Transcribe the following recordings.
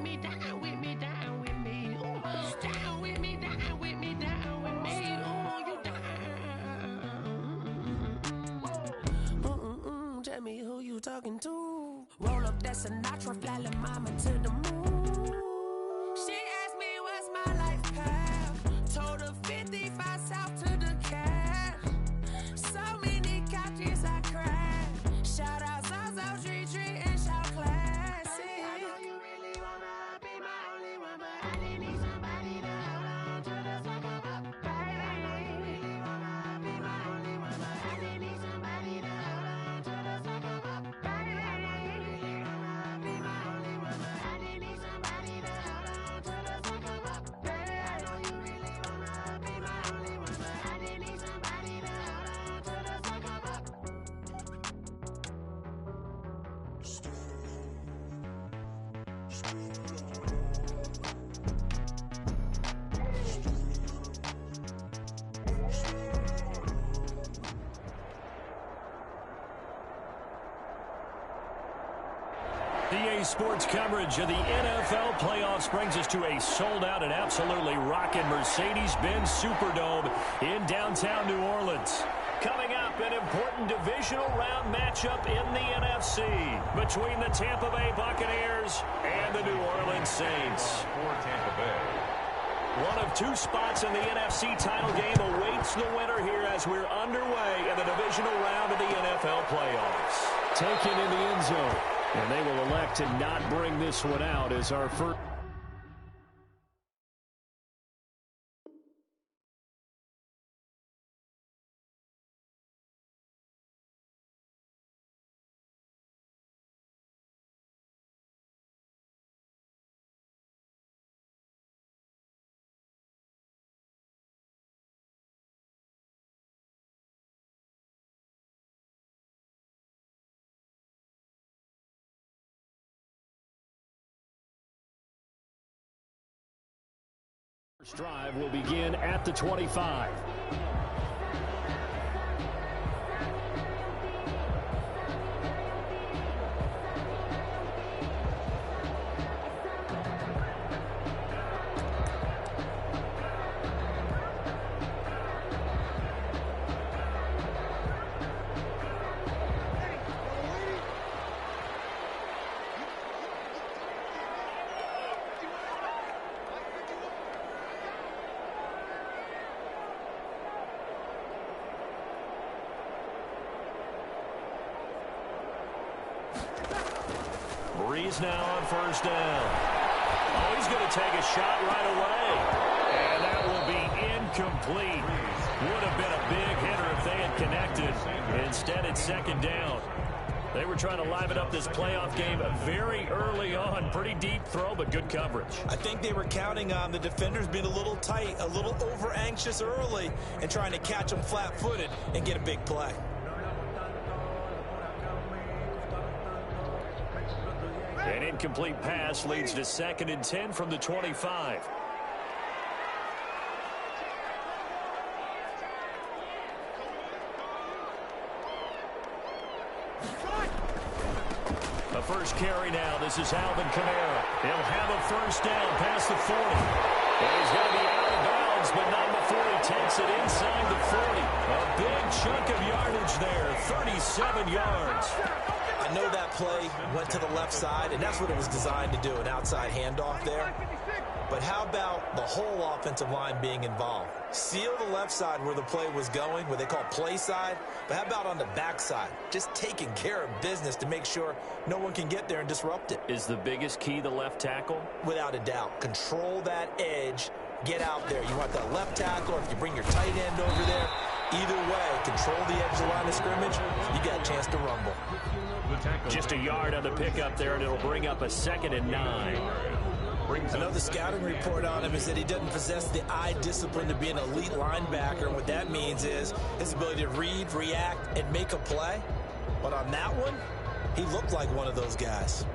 me, down with me, down with me. Ooh, down with me, down with me, down with me. Ooh, you down. Tell me who you talking to. Roll up that Sinatra, fly la mama to the moon. She asked me what's my life path. Told her 55 south to the cat. So many couches I crashed. Shout out Zazo, Tree Tree, and shout classy. I know you really wanna be my only one, but I didn't need somebody to hold on to the sucker up, baby. I know you really wanna be my only one, but I didn't need somebody to hold on to the sucker up, baby. I know you really wanna be my only one, but I didn't need somebody to hold on to the sucker up, baby. I know you really wanna be my only one, but I didn't need somebody to hold on to the sucker up. EA Sports coverage of the NFL playoffs brings us to a sold-out and absolutely rocking Mercedes-Benz Superdome in downtown New Orleans. Coming up, an important divisional round matchup in the NFC between the Tampa Bay Buccaneers and the New Orleans Saints. For Tampa Bay. One of two spots in the NFC title game awaits the winner here as we're underway in the divisional round of the NFL playoffs. Taken in the end zone. And they will elect to not bring this one out as our first. First drive will begin at the 25. Breeze now on first down. Oh, he's going to take a shot right away. And that will be incomplete. Would have been a big hitter if they had connected. Instead, it's second down. They were trying to liven up this playoff game very early on. Pretty deep throw, but good coverage. I think they were counting on the defenders being a little tight, a little over-anxious early, and trying to catch them flat-footed and get a big play. An incomplete pass leads to 2nd and 10 from the 25. A first carry now. This is Alvin Kamara. He'll have a first down past the 40. And he's going to be out of bounds, but not before he takes it inside the 40. A big chunk of yardage there, 37 yards. I know that play went to the left side, and that's what it was designed to do, an outside handoff there. But how about the whole offensive line being involved? Seal the left side where the play was going, what they call play side. But how about on the back side? Just taking care of business to make sure no one can get there and disrupt it. Is the biggest key the left tackle? Without a doubt. Control that edge. Get out there. You want that left tackle, or if you bring your tight end over there, either way, control the edge of the line of scrimmage, you got a chance to rumble. Just a yard on the pickup there, and it'll bring up a 2nd and 9. I know the scouting report on him is that he doesn't possess the eye discipline to be an elite linebacker, and what that means is his ability to read, react, and make a play. But on that one, he looked like one of those guys.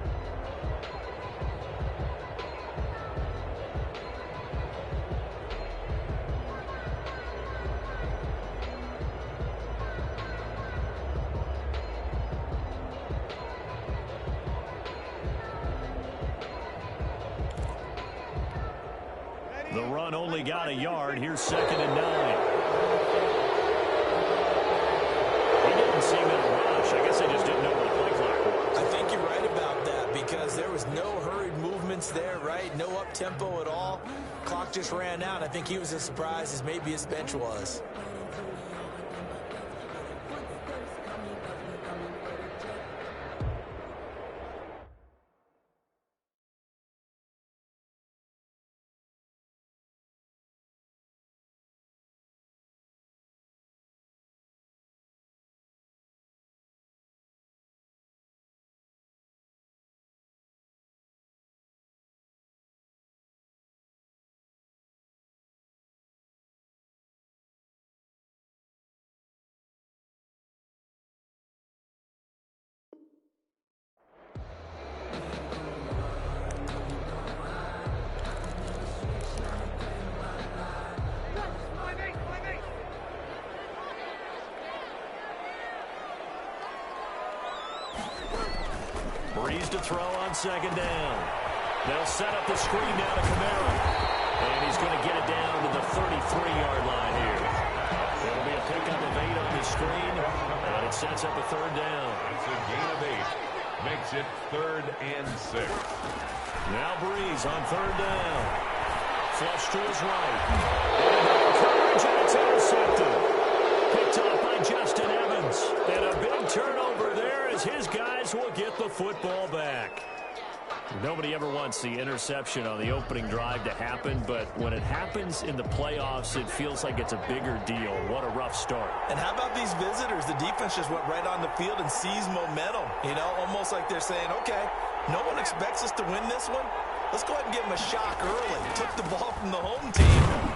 The run only got a yard. Here's 2nd and 9. He didn't seem in a rush. I guess they just didn't know what the play clock was. I think you're right about that because there was no hurried movements there, right? No up-tempo at all. Clock just ran out. I think he was as surprised as maybe his bench was. Breeze to throw on 2nd down. They'll set up the screen now to Kamara. And he's going to get it down to the 33-yard line here. It'll be a pickup of 8 on the screen, and it sets up a 3rd down. It's a gain of 8. Makes it 3rd and 6. Now Breeze on 3rd down. Flush to his right. And coverage, and it's intercepted. Picked off by Justin Evans. And a big turnover there as his guys will get the football back. Nobody ever wants the interception on the opening drive to happen, but when it happens in the playoffs, it feels like it's a bigger deal. What a rough start. And how about these visitors? The defense just went right on the field and seized momentum. You know, almost like they're saying, okay, no one expects us to win this one. Let's go ahead and give them a shock early. Took the ball from the home team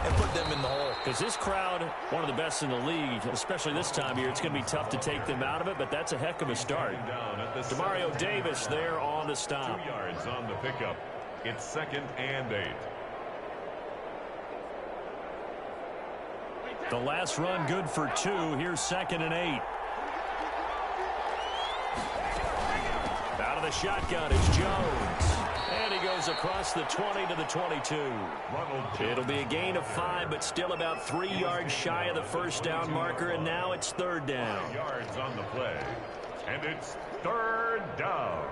and put them in the hole. Because this crowd, one of the best in the league, especially this time of year, it's going to be tough to take them out of it, but that's a heck of a start. Demario Davis there on the stop. 2 yards on the pickup. It's 2nd and 8. The last run good for 2. Here's 2nd and 8. Out of the shotgun is Jones. And he goes across the 20 to the 22. It'll be a gain of 5, but still about 3 yards shy of the 1st down marker, and now it's 3rd down. 5 yards on the play. And it's 3rd down.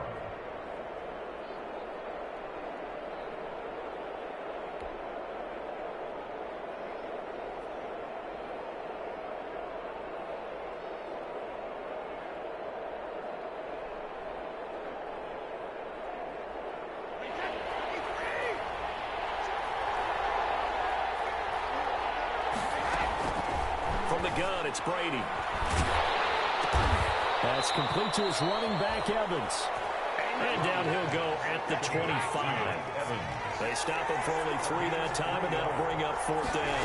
From the gun, it's Brady. That's complete to his running back, Evans. And down he'll go at the 25. They stop him for only 3 that time, and that'll bring up 4th down.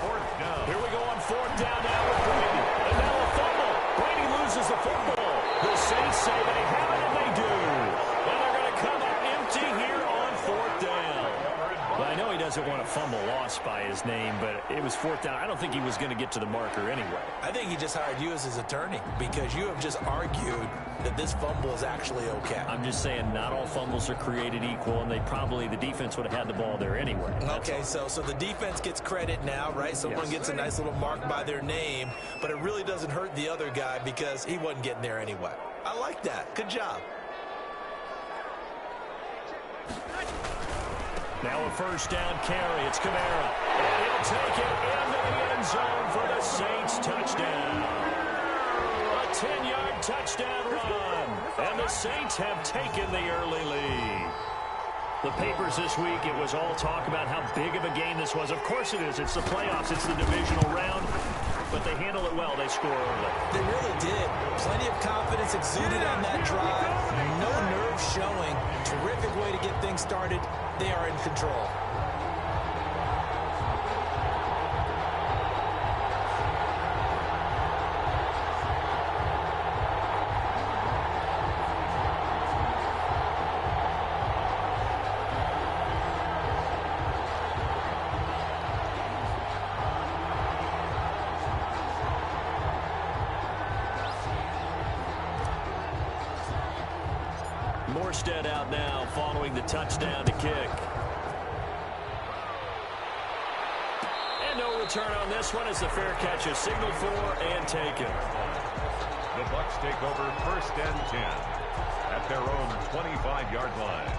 4th down. Here we go on 4th down now with Brady. And now a fumble. Brady loses the football. The Saints say they have it, and they do. And they're going to come up empty here on 4th down. Well, I know he doesn't want a fumble lost by his name, but it was 4th down. I don't think he was going to get to the marker anyway. I think he just hired you as his attorney because you have just argued that this fumble is actually okay. I'm just saying not all fumbles are created equal, and the defense would have had the ball there anyway. Okay, so the defense gets credit now, right? Someone gets a nice little mark by their name, but it really doesn't hurt the other guy because he wasn't getting there anyway. I like that. Good job. Now a 1st down carry. It's Kamara. And he'll take it into the end zone for the Saints touchdown. A 10-yard touchdown run. And the Saints have taken the early lead. The papers this week, it was all talk about how big of a game this was. Of course it is. It's the playoffs. It's the divisional round. But they handle it well. They score early. They really did. Plenty of confidence exuded on that drive. No nerve showing. Terrific way to get things started. They are in control. Morstead out now following the touchdown to kick. return on this one as the fair catch is signaled for and taken. The Bucs take over 1st and 10 at their own 25-yard line.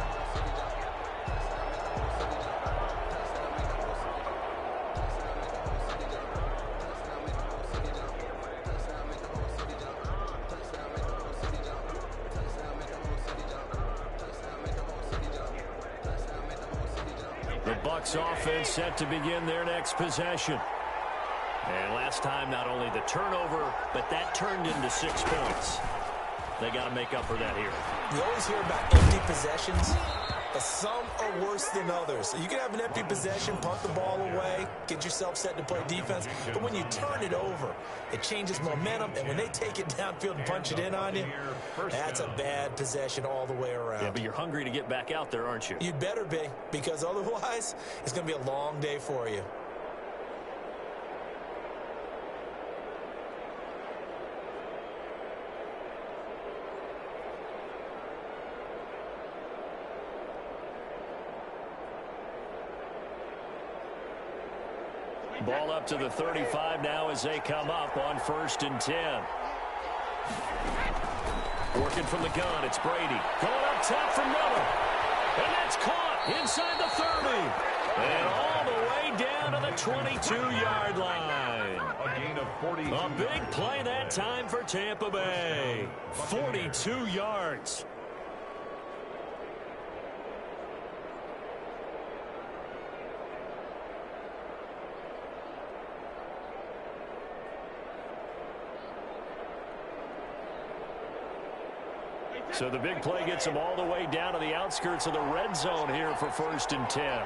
The Bucs offense set to begin their next possession. And last time, not only the turnover, but that turned into 6 points. They got to make up for that here. You always hear about empty possessions, but some are worse than others. You can have an empty possession, punt the ball away, get yourself set to play defense, but when you turn it over, it changes momentum, and when they take it downfield and punch it in on you, that's a bad possession all the way around. Yeah, but you're hungry to get back out there, aren't you? You'd better be, because otherwise, it's going to be a long day for you. Ball up to the 35 now as they come up on 1st and 10. Working from the gun, it's Brady. Going up top for Miller. And that's caught inside the 30. And all the way down to the 22-yard line. A gain of 42. A big play that time for Tampa Bay. 42 yards. So the big play gets them all the way down to the outskirts of the red zone here for 1st and 10.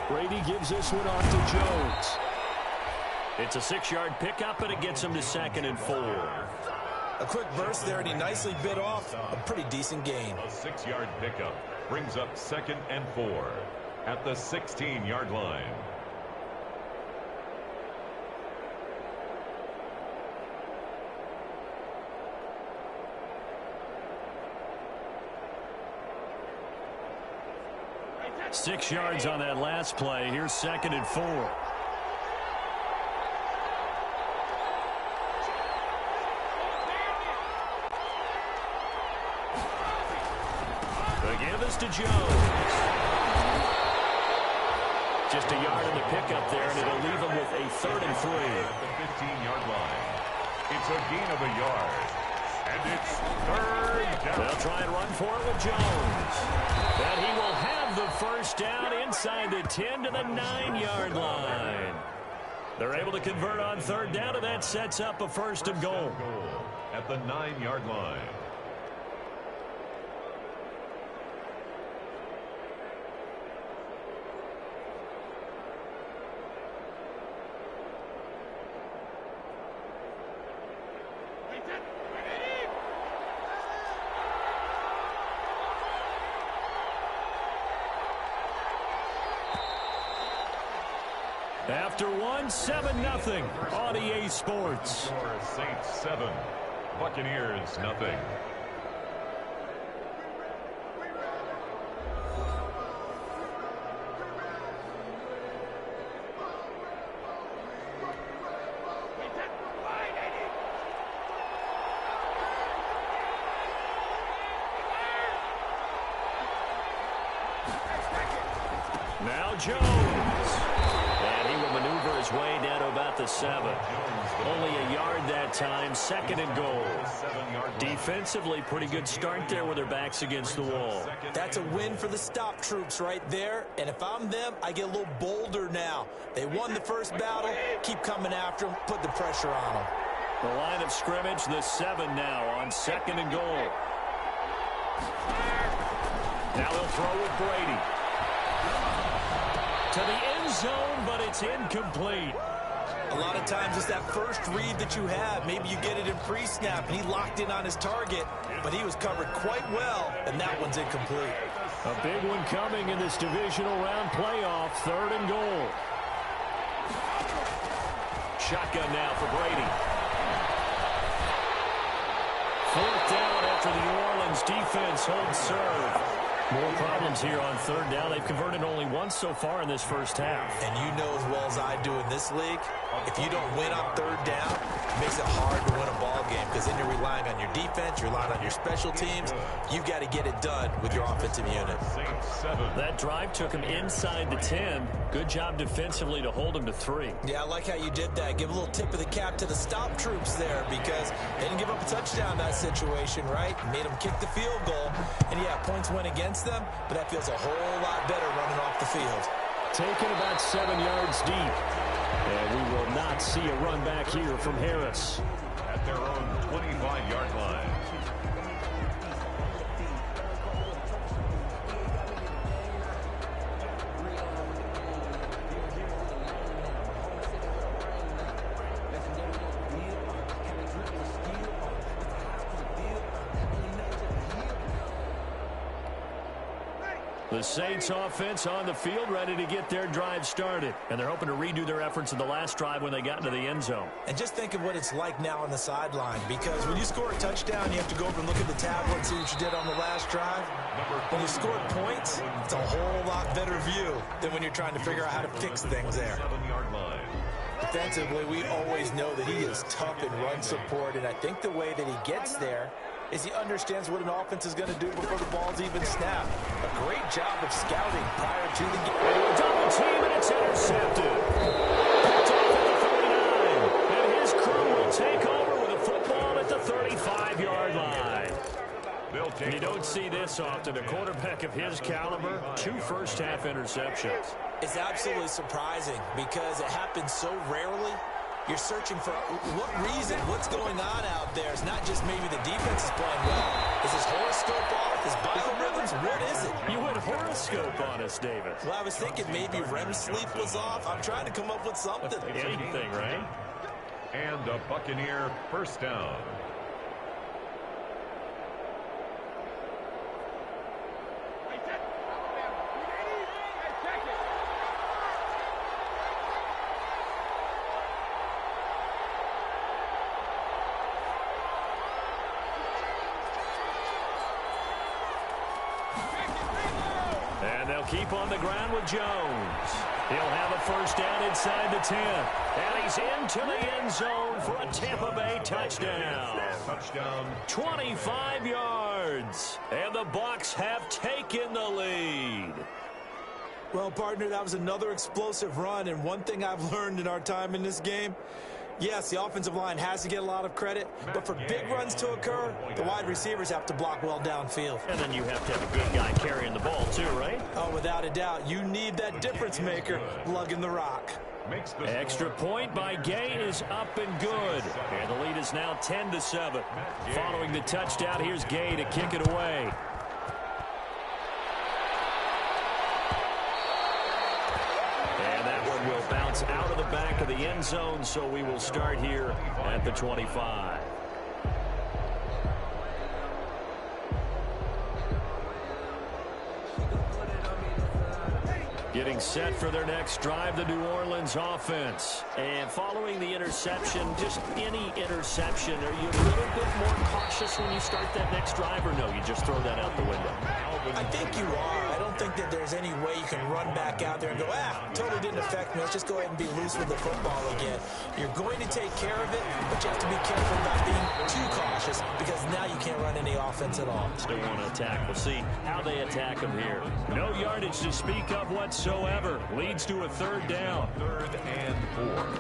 Brady gives this one off to Jones. It's a 6-yard pickup, and it gets him to 2nd and 4. A quick burst there, and he nicely bit off a pretty decent gain. A 6-yard pickup brings up 2nd and 4 at the 16-yard line. Six yards on that last play. Here's 2nd and 4. The give is to Jones. Just a yard in the pickup there, and it'll leave him with a 3rd and 3. At the 15-yard line. It's a gain of a yard. And it's 3rd down. They'll try and run for it with Jones. And he will have the 1st down inside the 10 to the 9-yard line. They're able to convert on 3rd down, and that sets up a 1st and goal. At the 9-yard line. After 7-0 on EA Sports. Saints 7, Buccaneers nothing. Now Jones. And he will maneuver his way down to about the 7. Only a yard that time, 2nd and goal. Defensively, pretty good start there with their backs against the wall. That's a win for the stop troops right there. And if I'm them, I get a little bolder now. They won the first battle. Keep coming after them. Put the pressure on them. The line of scrimmage, the 7 now on 2nd and goal. Now he'll throw with Brady. To the end zone, but it's incomplete. A lot of times it's that first read that you have. Maybe you get it in pre-snap, and he locked in on his target, but he was covered quite well, and that one's incomplete. A big one coming in this divisional round playoff, 3rd and goal. Shotgun now for Brady. 4th down after the New Orleans defense holds serve. More problems here on third down. They've converted only once so far in this first half. And you know as well as I do in this league, if you don't win on third down, it makes it hard to win a ball game because then you're relying on your defense, you're relying on your special teams. You've got to get it done with your offensive unit. That drive took him inside the 10. Good job defensively to hold him to 3. Yeah, I like how you did that. Give a little tip of the cap to the stop troops there because they didn't give up a touchdown in that situation, right? Made them kick the field goal. And, yeah, points went against them, but that feels a whole lot better running off the field. Taken about 7 yards deep. And we will not see a run back here from Harris. At their own 25-yard line. The Saints offense on the field, ready to get their drive started. And they're hoping to redo their efforts in the last drive when they got into the end zone. And just think of what it's like now on the sideline, because when you score a touchdown, you have to go over and look at the tablet and see what you did on the last drive. When you score points, it's a whole lot better view than when you're trying to figure out how to fix things there. 7-yard line. Defensively, we always know that he is tough in run support, and I think the way that he gets there is he understands what an offense is going to do before the ball's even snapped. A great job of scouting prior to the game. Double team, and it's intercepted. Picked off at the 49. And his crew will take over with a football at the 35-yard line. And you don't see this often. A quarterback of his caliber, 2 first-half interceptions. It's absolutely surprising because it happens so rarely. You're searching for what reason, what's going on out there. It's not just maybe the defense is playing well. Is his horoscope off? His biorhythms? What is it? You went horoscope on us, David. Well, I was thinking maybe REM sleep was off. I'm trying to come up with something. Anything, right? And a Buccaneer first down. Keep on the ground with Jones. He'll have a first down inside the 10. And he's into the end zone for a Tampa Bay touchdown. Touchdown. 25 yards. And the Bucs have taken the lead. Well, partner, that was another explosive run. And one thing I've learned in our time in this game, yes, the offensive line has to get a lot of credit, but for big runs to occur, the wide receivers have to block well downfield. And then you have to have a good guy carrying the ball too, right? Oh, without a doubt. You need that difference maker lugging the rock. Extra point by Gay is up and good. And the lead is now 10-7. Following the touchdown, here's Gay to kick it away. Will bounce out of the back of the end zone, so we will start here at the 25. Getting set for their next drive, the New Orleans offense. And following the interception, just any interception, are you a little bit more cautious when you start that next drive, or no, you just throw that out the window? I think you are. I don't think that there's any way you can run back out there and go, totally didn't affect me. Let's just go ahead and be loose with the football again. You're going to take care of it, but you have to be careful about being too cautious because now you can't run any offense at all. Still want to attack. We'll see how they attack them here. No yardage to speak of whatsoever. Leads to a third down. 3rd and 4.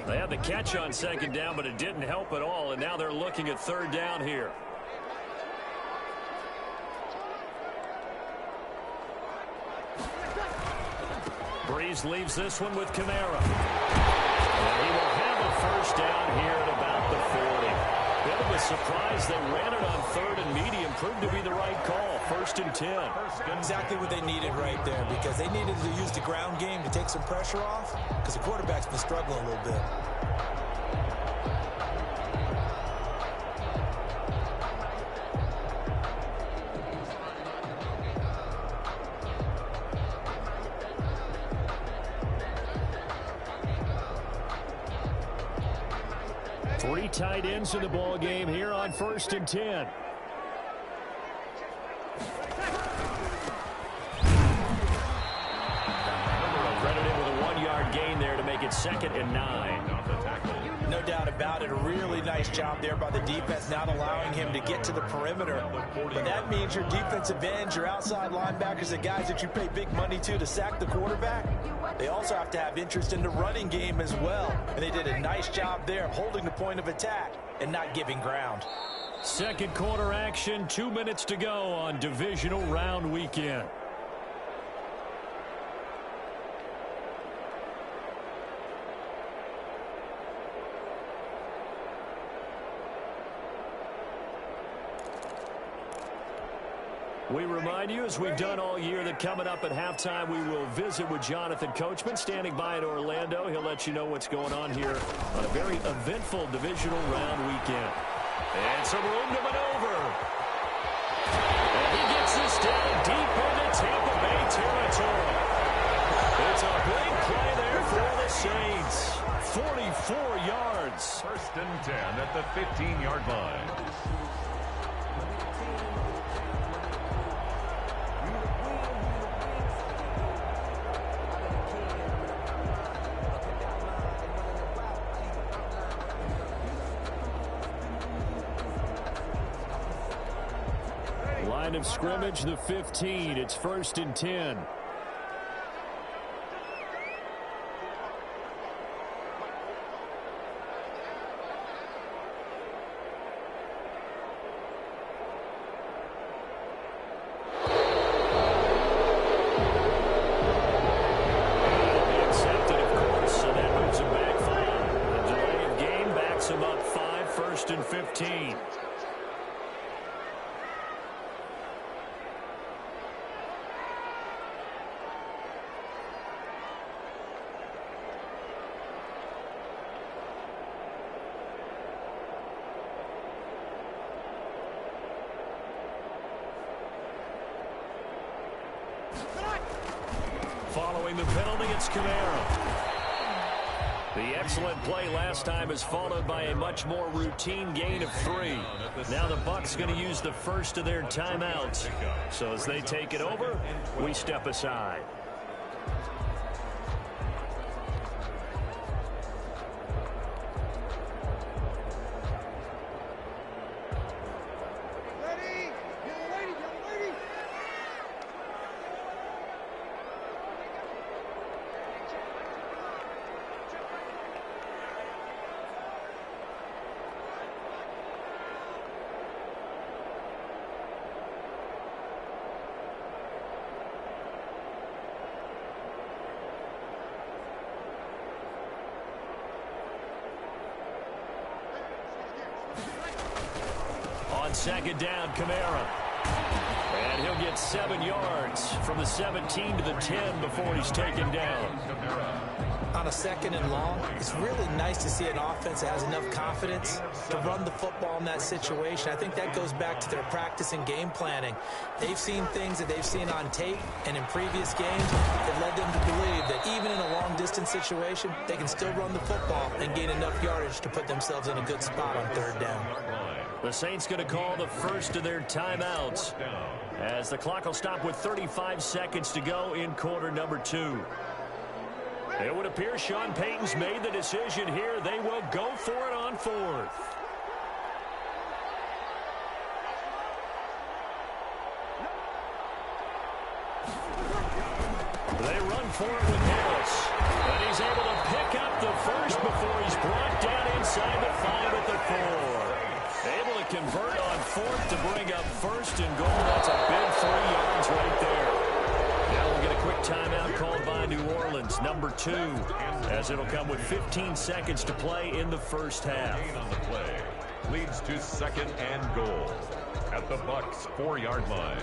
They had the catch on second down, but it didn't help at all, and now they're looking at third down here. Breeze leaves this one with Kamara. And he will have a first down here at about the 40. Bit of a surprise. They ran it on 3rd and medium. Proved to be the right call. 1st and 10. Exactly what they needed right there because they needed to use the ground game to take some pressure off because the quarterback's been struggling a little bit. Three tight ends in the ball game here on 1st and 10. Credited with a 1-yard gain there to make it 2nd and 9. No doubt about it. A really nice job there by the defense, not allowing him to get to the perimeter. But that means your defensive ends, your outside linebackers, the guys that you pay big money to sack the quarterback, they also have to have interest in the running game as well. And they did a nice job there of holding the point of attack and not giving ground. Second quarter action, 2 minutes to go on divisional round weekend. We remind you, as we've done all year, that coming up at halftime, we will visit with Jonathan Coachman, standing by in Orlando. He'll let you know what's going on here on a very eventful divisional round weekend. And some room to maneuver. And he gets this down deep into Tampa Bay territory. It's a big play there for the Saints. 44 yards. 1st and 10 at the 15-yard line. Line of scrimmage, the 15. It's 1st and 10. Accepted, of course, so that moves him back 5. The delay of game backs him up 5, 1st and 15. Following the penalty, it's Kamara. The excellent play last time is followed by a much more routine gain of 3. Now the Bucs going to use the first of their timeouts. So as they take it over, we step aside. Second down, Kamara. And he'll get 7 yards from the 17 to the 10 before he's taken down. On a 2nd and long, it's really nice to see an offense that has enough confidence to run the football in that situation. I think that goes back to their practice and game planning. They've seen things that they've seen on tape and in previous games that led them to believe that even in a long-distance situation, they can still run the football and gain enough yardage to put themselves in a good spot on 3rd down. The Saints going to call the first of their timeouts as the clock will stop with 35 seconds to go in quarter number 2. It would appear Sean Payton's made the decision here. They will go for it on 4th. They run for it with Harris. And he's able to pick up the first before he's brought down inside the 5 at the 4. Able to convert on 4th to bring up 1st and goal. That's a big 3 yards right there. Now we'll get a quick timeout called by New Orleans, number 2, as it'll come with 15 seconds to play in the first half. On the play leads to 2nd and goal at the Bucs 4-yard line.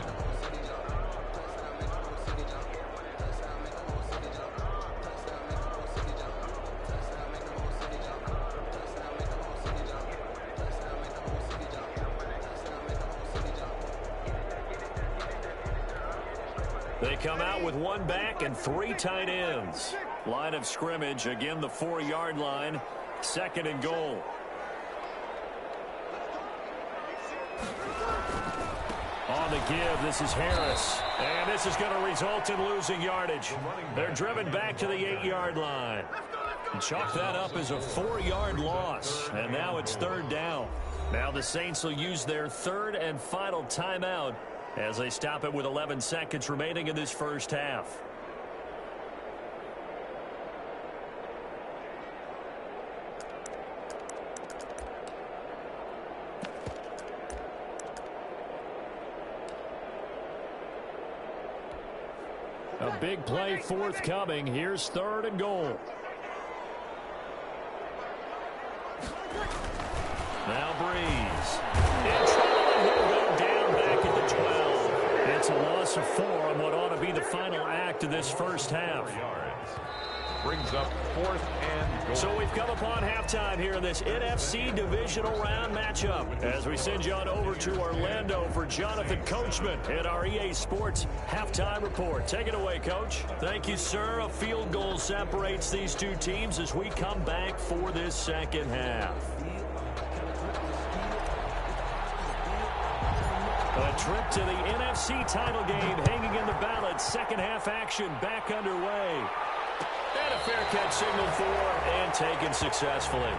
They come out with 1 back and 3 tight ends. Line of scrimmage, again the 4-yard line, 2nd and goal. on the give. This is Harris. And this is going to result in losing yardage. They're driven back to the 8-yard line. And chalk that up as a 4-yard loss. And now it's 3rd down. Now the Saints will use their 3rd and final timeout as they stop it with 11 seconds remaining in this first half. A big play forthcoming. Here's 3rd and goal. Now Breeze. In trouble, and he'll go down back at the 12. It's a loss of 4 on what ought to be the final act of this first half. Brings up 4th and goal. So we've come upon halftime here in this NFC divisional round matchup as we send you on over to Orlando for Jonathan Coachman at our EA Sports halftime report. Take it away, Coach. Thank you, sir. A field goal separates these two teams as we come back for this second half. A trip to the NFC title game hanging in the balance. Second half action back underway. And a fair catch signaled for and taken successfully.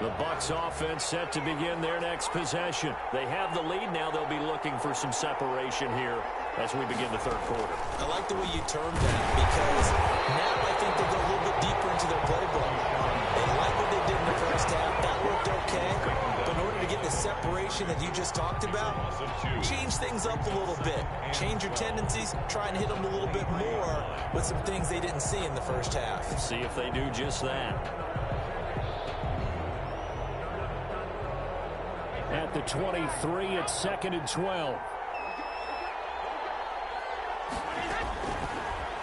The Bucs offense set to begin their next possession. They have the lead. Now they'll be looking for some separation here as we begin the 3rd quarter. I like the way you termed that because now I think they go a little bit deeper into their playbook. They like what they did in the first half. That worked okay. But in order to get the separation that you just talked about, change things up a little bit. Change your tendencies. Try and hit them a little bit more with some things they didn't see in the first half. See if they do just that. At the 23, it's 2nd and 12.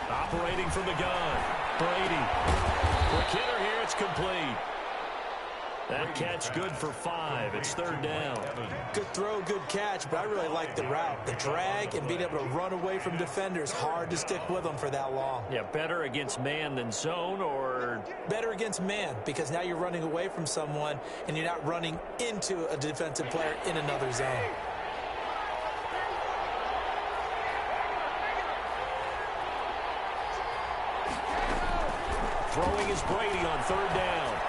Operating from the gun. Brady. For Kidder here, it's complete. That catch good for 5. It's 3rd down. Good throw, good catch, but I really like the route. The drag and being able to run away from defenders. Hard to stick with them for that long. Yeah, better against man than zone, or? Better against man, because now you're running away from someone and you're not running into a defensive player in another zone. Throwing is Brady on 3rd down.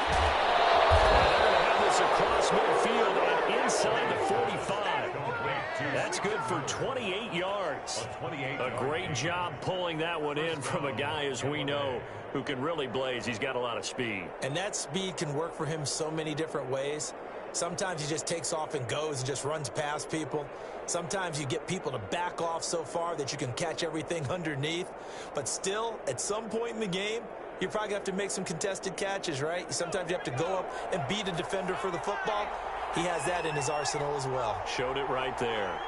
And they're going to have this across midfield and inside the 45. That's good for 28 yards. A great job pulling that one in from a guy, as we know, who can really blaze. He's got a lot of speed. And that speed can work for him so many different ways. Sometimes he just takes off and goes and just runs past people. Sometimes you get people to back off so far that you can catch everything underneath. But still, at some point in the game, you're probably going to have to make some contested catches, right? Sometimes you have to go up and beat a defender for the football. He has that in his arsenal as well. Showed it right there.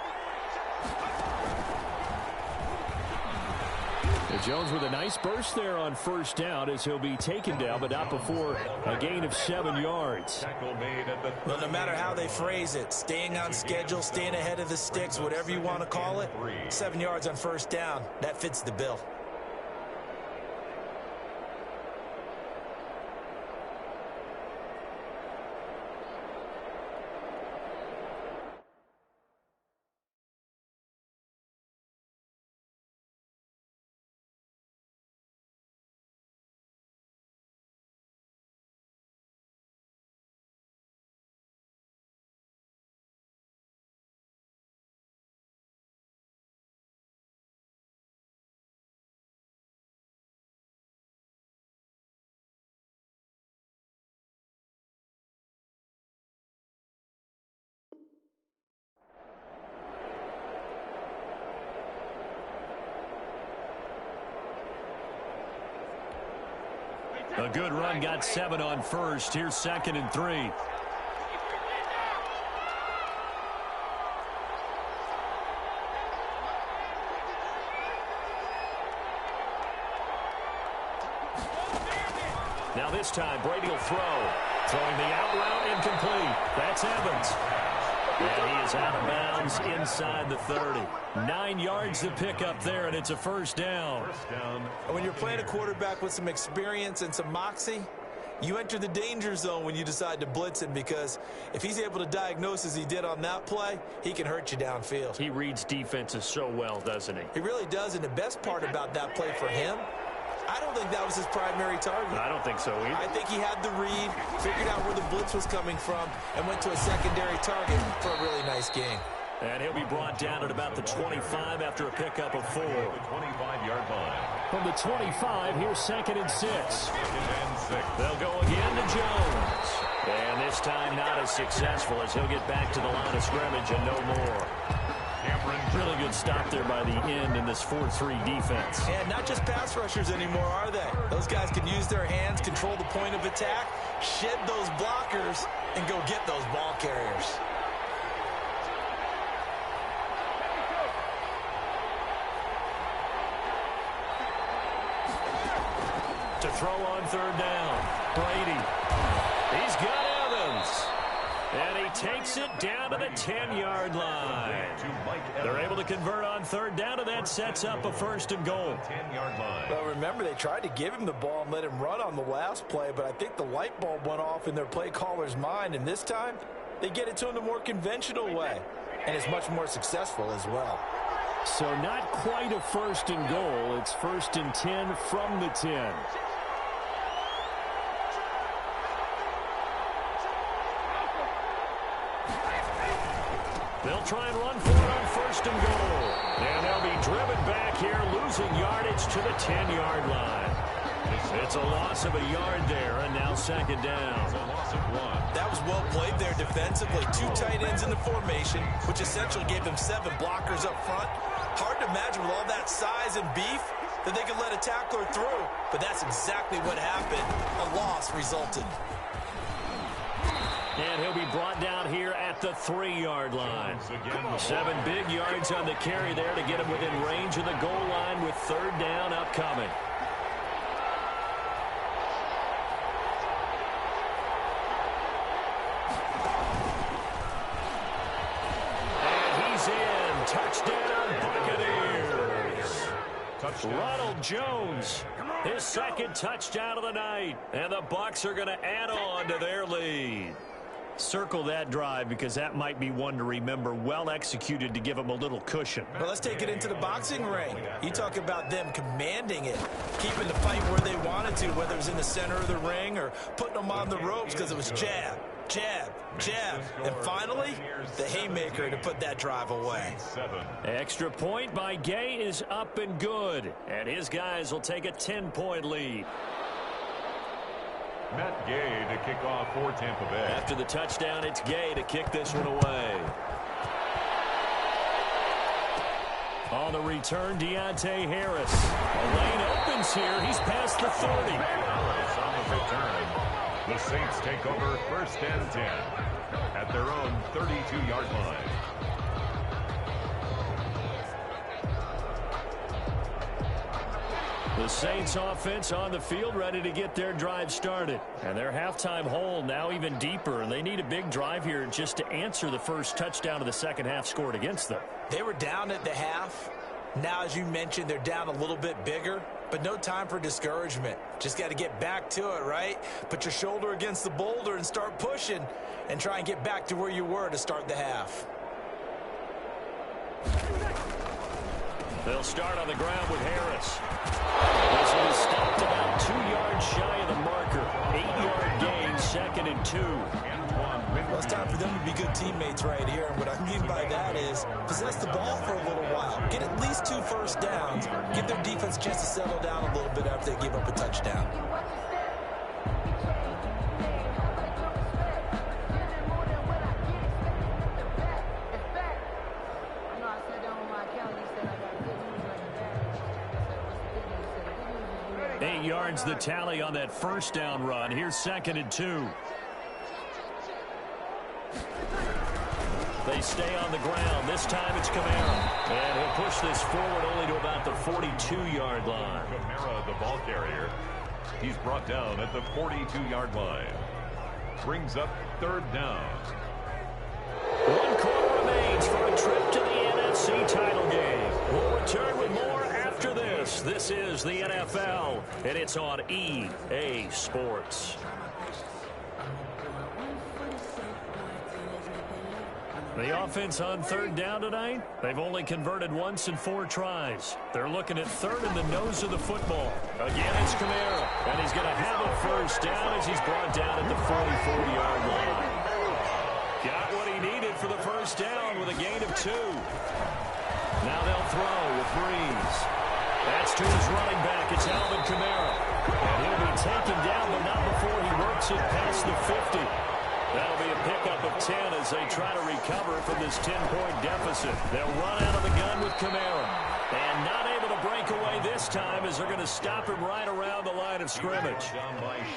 Jones with a nice burst there on 1st down as he'll be taken down, but not before a gain of 7 yards. Well, no matter how they phrase it, staying on schedule, staying ahead of the sticks, whatever you want to call it, 7 yards on 1st down, that fits the bill. A good run, got 7 on 1st. Here's 2nd and 3. Now this time, Brady will throw. Throwing the out route incomplete. That's Evans. And he is out of bounds inside the 30. 9 yards to pick up there, and it's a first down. And when you're playing a quarterback with some experience and some moxie, you enter the danger zone when you decide to blitz him, because if he's able to diagnose as he did on that play, he can hurt you downfield. He reads defenses so well, doesn't he? He really does, and the best part about that play for him, I don't think that was his primary target. I don't think so either. I think he had the read, figured out where the blitz was coming from, and went to a secondary target for a really nice game. And he'll be brought down at about the 25 after a pickup of 4. The 25-yard line. From the 25, here's 2nd and 6. They'll go again to Jones. And this time not as successful, as he'll get back to the line of scrimmage and no more. Really good stop there by the end in this 4-3 defense. And not just pass rushers anymore, are they? Those guys can use their hands, control the point of attack, shed those blockers, and go get those ball carriers. To throw on 3rd down. Brady. He's got Evans. And he takes it down to the 10-yard line. They're able to convert on 3rd down, and that sets up a 1st and goal. 10-yard line. Well, remember, they tried to give him the ball and let him run on the last play, but I think the light bulb went off in their play caller's mind, and this time they get it to him the more conventional way, and it's much more successful as well. So not quite a 1st and goal. It's 1st and 10 from the 10. They'll try and run for it on 1st and goal. And they'll be driven back here, losing yardage to the 10-yard line. It's a loss of a yard there, and now 2nd down. It's a loss of 1. That was well played there defensively. 2 tight ends in the formation, which essentially gave them 7 blockers up front. Hard to imagine with all that size and beef that they could let a tackler through, but that's exactly what happened. A loss resulted. And he'll be brought down here at the 3-yard line. 7 big yards on the carry there to get him within range of the goal line with 3rd down upcoming. And he's in. Touchdown, Buccaneers. Ronald Jones, his 2nd touchdown of the night. And the Bucs are going to add on to their lead. Circle that drive, because that might be one to remember. Well executed to give them a little cushion. Well, let's take it into the boxing ring. You talk about them commanding it, keeping the fight where they wanted to, whether it was in the center of the ring or putting them on the ropes, because it was jab, jab, jab. And finally, the haymaker to put that drive away. Extra point by Gay is up and good. And his guys will take a 10-point lead. Matt Gay to kick off for Tampa Bay. After the touchdown, it's Gay to kick this one away. On the return, Deontay Harris. A lane opens here. He's past the 30. On the return, the Saints take over 1st and 10 at their own 32-yard line. The Saints offense on the field, ready to get their drive started. And their halftime hole now even deeper. And they need a big drive here just to answer the first touchdown of the 2nd half scored against them. They were down at the half. Now, as you mentioned, they're down a little bit bigger, but no time for discouragement. Just got to get back to it, right? Put your shoulder against the boulder and start pushing and try and get back to where you were to start the half. They'll start on the ground with Harris. This one is stopped about 2 yards shy of the marker. 8-yard gain, 2nd and 2. Well, it's time for them to be good teammates right here. And what I mean by that is possess the ball for a little while. Get at least 2 first downs. Give their defense a chance to settle down a little bit after they give up a touchdown. Yards the tally on that first down run. Here's 2nd and 2. They stay on the ground. This time it's Kamara. And he'll push this forward only to about the 42-yard line. Kamara, the ball carrier. He's brought down at the 42-yard line. Brings up 3rd down. One quarter remains for a trip to the NFC title game. We'll return with more after this. This is the NFL, and it's on EA Sports. The offense on third down tonight, they've only converted once in 4 tries. They're looking at third in the nose of the football. Again, it's Kamara, and he's going to have a first down as he's brought down at the 44-yard line. Got what he needed for the first down with a gain of 2. Now they'll throw with Breeze. That's to his running back. It's Alvin Kamara. And he'll be taken down, but not before he works it past the 50. That'll be a pickup of 10 as they try to recover from this 10-point deficit. They'll run out of the gun with Kamara. And not able to break away this time as they're going to stop him right around the line of scrimmage.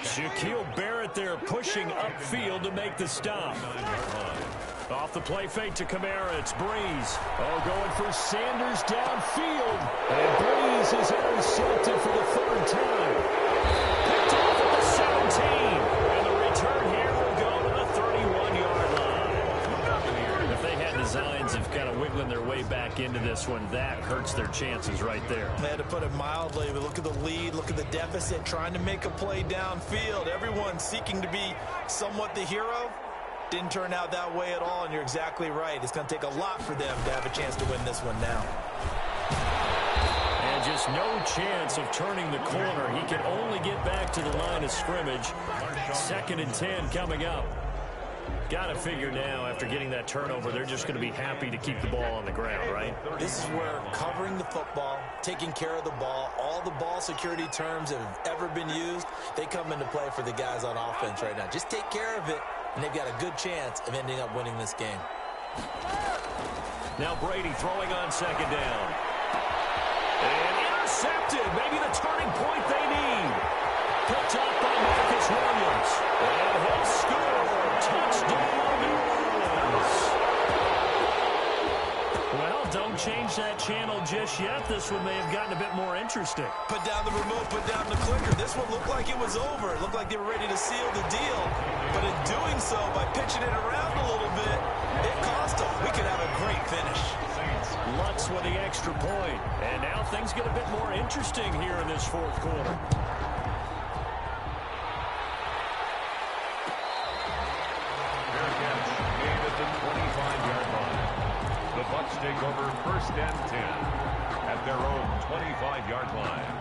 Shaquille Barrett there pushing upfield to make the stop. Off the play fake to Kamara, it's Breeze. Oh, going for Sanders downfield. And Breeze is intercepted for the 3rd time. Picked off at the 17. And the return here will go to the 31-yard line. If they had designs of kind of wiggling their way back into this one, that hurts their chances right there. They had to put it mildly, but look at the lead, look at the deficit, trying to make a play downfield. Everyone seeking to be somewhat the hero. Didn't turn out that way at all, and you're exactly right. It's going to take a lot for them to have a chance to win this one now. And just no chance of turning the corner. He can only get back to the line of scrimmage. 2nd and 10 coming up. Got to figure now, after getting that turnover, they're just going to be happy to keep the ball on the ground, right? This is where covering the football, taking care of the ball, all the ball security terms that have ever been used, they come into play for the guys on offense right now. Just take care of it, and they've got a good chance of ending up winning this game. Now Brady throwing on 2nd down. And intercepted. Maybe the turning point they need. Picked up by Marcus Williams. And he'll score. Touchdown, New Orleans. Well, don't change that channel just yet. This one may have gotten a bit more interesting. Put down the remote, put down the clicker. This one looked like it was over. It looked like they were ready to seal the deal. But in doing so, by pitching it around a little bit, it cost them. We could have a great finish. Lutz with the extra point. And now things get a bit more interesting here in this 4th quarter. The Bucs take over 1st and 10 at their own 25-yard line.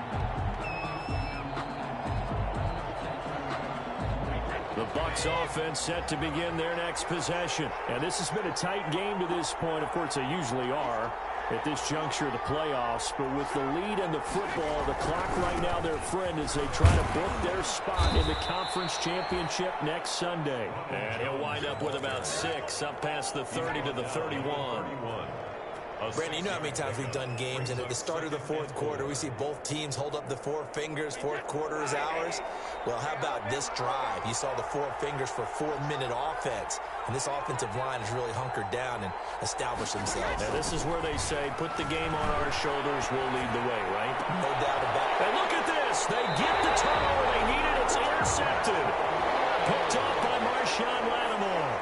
The Bucs offense set to begin their next possession. And this has been a tight game to this point. Of course, they usually are at this juncture of the playoffs. But with the lead and the football, the clock right now their friend as they try to book their spot in the conference championship next Sunday. And he'll wind up with about 6 up past the 30 to the 31. Brandon, you know how many times we've done games, and at the start of the 4th quarter, we see both teams hold up the 4 fingers, 4th quarter is ours. Well, how about this drive? You saw the 4 fingers for 4-minute offense, and this offensive line has really hunkered down and established themselves. Now, this is where they say, put the game on our shoulders, we'll lead the way, right? No doubt about it. And look at this. They get the turnover they needed. It's intercepted. Picked off by Marshawn Lattimore.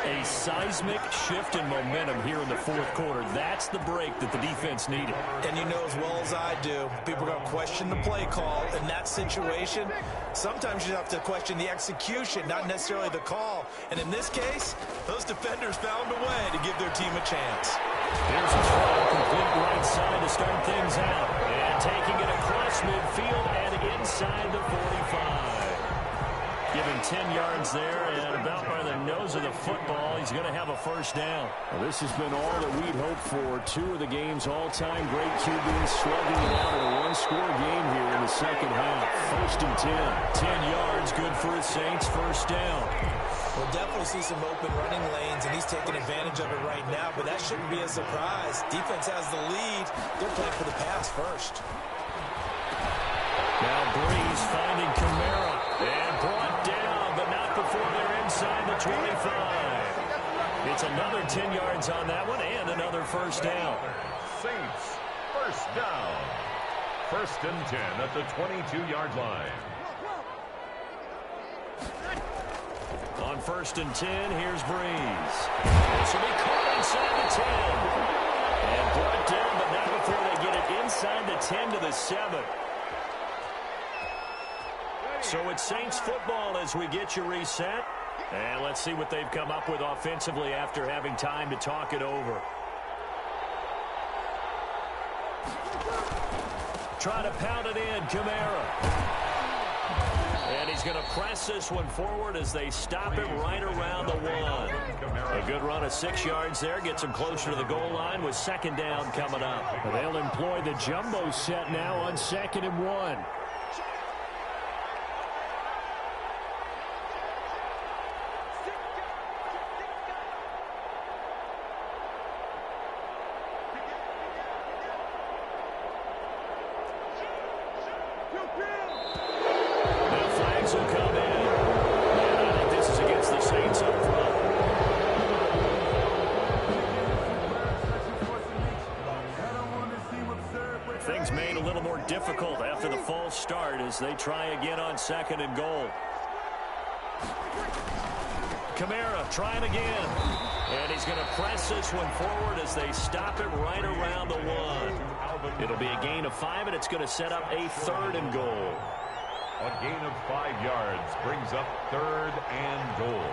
A seismic shift in momentum here in the 4th quarter. That's the break that the defense needed. And you know as well as I do, people are going to question the play call in that situation. Sometimes you have to question the execution, not necessarily the call. And in this case, those defenders found a way to give their team a chance. Here's a throw, complete right side to start things out. And taking it across midfield and inside the 45. Giving 10 yards there and about by the nose of the football. He's going to have a first down. Well, this has been all that we'd hoped for. 2 of the game's all-time great QBs slugging it out in a one-score game here in the 2nd half. 1st and 10. 10 yards, good for the Saints. First down. We'll definitely see some open running lanes, and he's taking advantage of it right now, but that shouldn't be a surprise. Defense has the lead. They're playing for the pass first. Now Breeze finding Kamara. And brought down, but not before they're inside the 25. It's another 10 yards on that one and another first down. Saints, first down. 1st and 10 at the 22-yard line. On 1st and 10. Here's Breeze. This will be caught inside the 10. And brought down, but not before they get it inside the 10 to the 7. So it's Saints football as we get you reset. And let's see what they've come up with offensively after having time to talk it over. Try to pound it in, Kamara. And he's going to press this one forward as they stop it right around the 1. A good run of 6 yards there. Gets him closer to the goal line with 2nd down coming up. They'll employ the jumbo set now on 2nd and 1. Things made a little more difficult after the false start as they try again on 2nd and goal. Kamara trying again. And he's going to press this one forward as they stop it right around the 1. It'll be a gain of 5, and it's going to set up a 3rd and goal. A gain of 5 yards brings up 3rd and goal.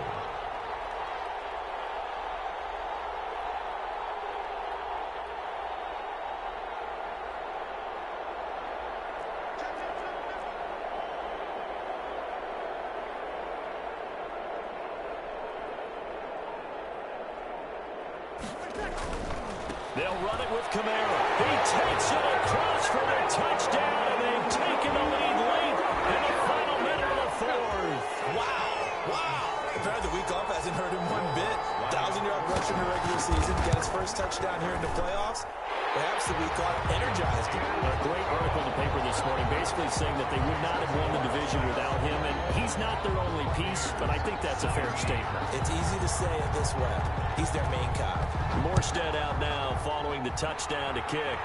They'll run it with Kamara. He takes it across for a touchdown, and they've taken the lead late in the final minute of the 4th. Wow. Apparently the week off hasn't hurt him one bit. 1,000-yard rush in the regular season. Get his first touchdown here in the playoffs. Perhaps the week off energized him. A great article in the paper this morning basically saying that they would not have won the division without him, and he's not their only piece, but I think that's a fair statement. It's easy to say it this way. He's their main guy. Morstead out now following the touchdown to kick.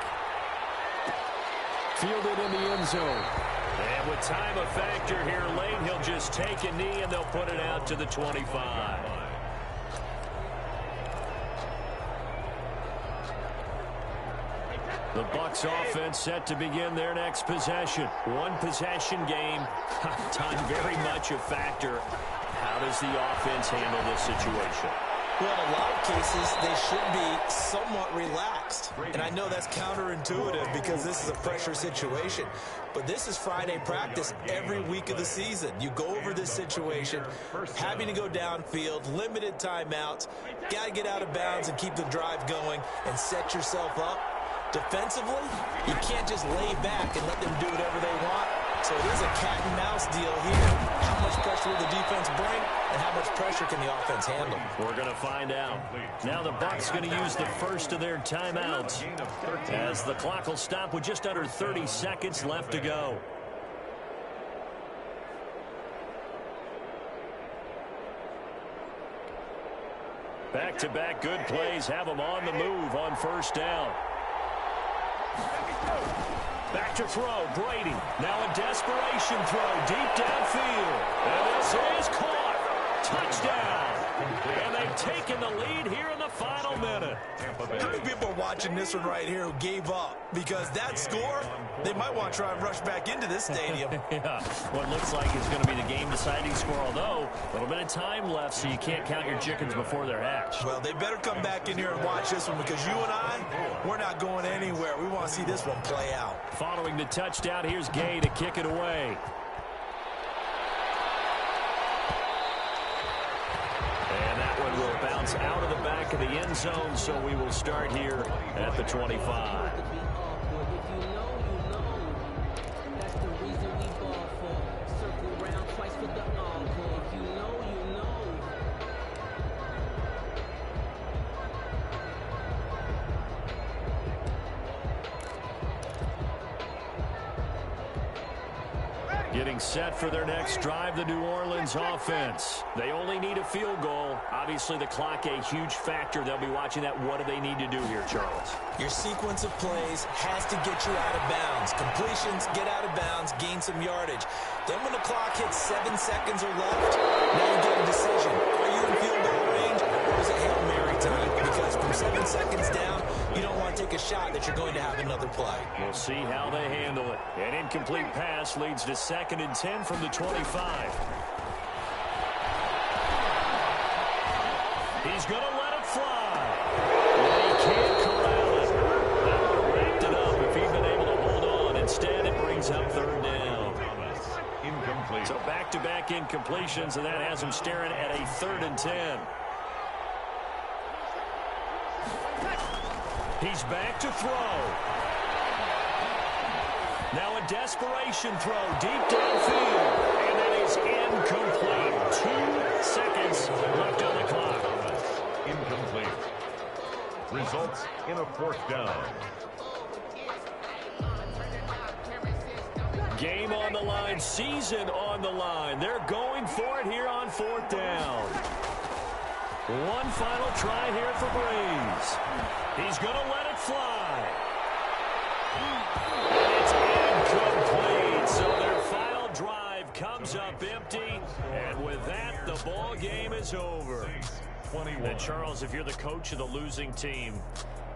Fielded in the end zone. And with time a factor here late, he'll just take a knee and they'll put it out to the 25. The Bucs offense set to begin their next possession. One possession game. Time very much a factor. How does the offense handle this situation? Well, in a lot of cases, they should be somewhat relaxed. And I know that's counterintuitive because this is a pressure situation. But this is Friday practice every week of the season. You go over this situation, having to go downfield, limited timeouts, got to get out of bounds and keep the drive going and set yourself up. Defensively, you can't just lay back and let them do whatever they want. So it is a cat and mouse deal here. How much pressure will the defense bring, and how much pressure can the offense handle? We're going to find out. Now the Bucs going to use the first of their timeouts as the clock will stop with just under 30 seconds left to go. Back-to-back good plays have them on the move on 1st down. Back to throw, Brady. Now a desperation throw deep downfield. And this is caught. Touchdown. And they've taken the lead here in the final minute. How many people are watching this one right here who gave up? Because that score, they might want to try and rush back into this stadium. Yeah, what looks like is going to be the game-deciding score, although a little bit of time left, so you can't count your chickens before they're hatched. Well, they better come back in here and watch this one because you and I, we're not going anywhere. We want to see this one play out. Following the touchdown, here's Gay to kick it away. And that one will bounce out of the back of the end zone, so we will start here at the 25. Getting set for their next drive, the New Orleans offense. They only need a field goal. Obviously, the clock a huge factor. They'll be watching that. What do they need to do here, Charles? Your sequence of plays has to get you out of bounds. Completions, get out of bounds, gain some yardage. Then when the clock hits 7 seconds or left, now you get a decision. Are shot that you're going to have another play. We'll see how they handle it. An incomplete pass leads to 2nd and 10 from the 25. He's going to let it fly. And he can't corral it. That would have wrapped it up if he'd been able to hold on. Instead, it brings up 3rd down. Incomplete. So back-to-back incompletions, and that has him staring at a 3rd and 10. He's back to throw. Now a desperation throw deep downfield. And that is incomplete. 2 seconds left on the clock. Incomplete. Results in a 4th down. Game on the line, season on the line. They're going for it here on 4th down. One final try here for Breeze. He's going to let it fly. And it's incomplete. So their final drive comes up empty. And with that, the ball game is over. 21. And Charles, if you're the coach of the losing team,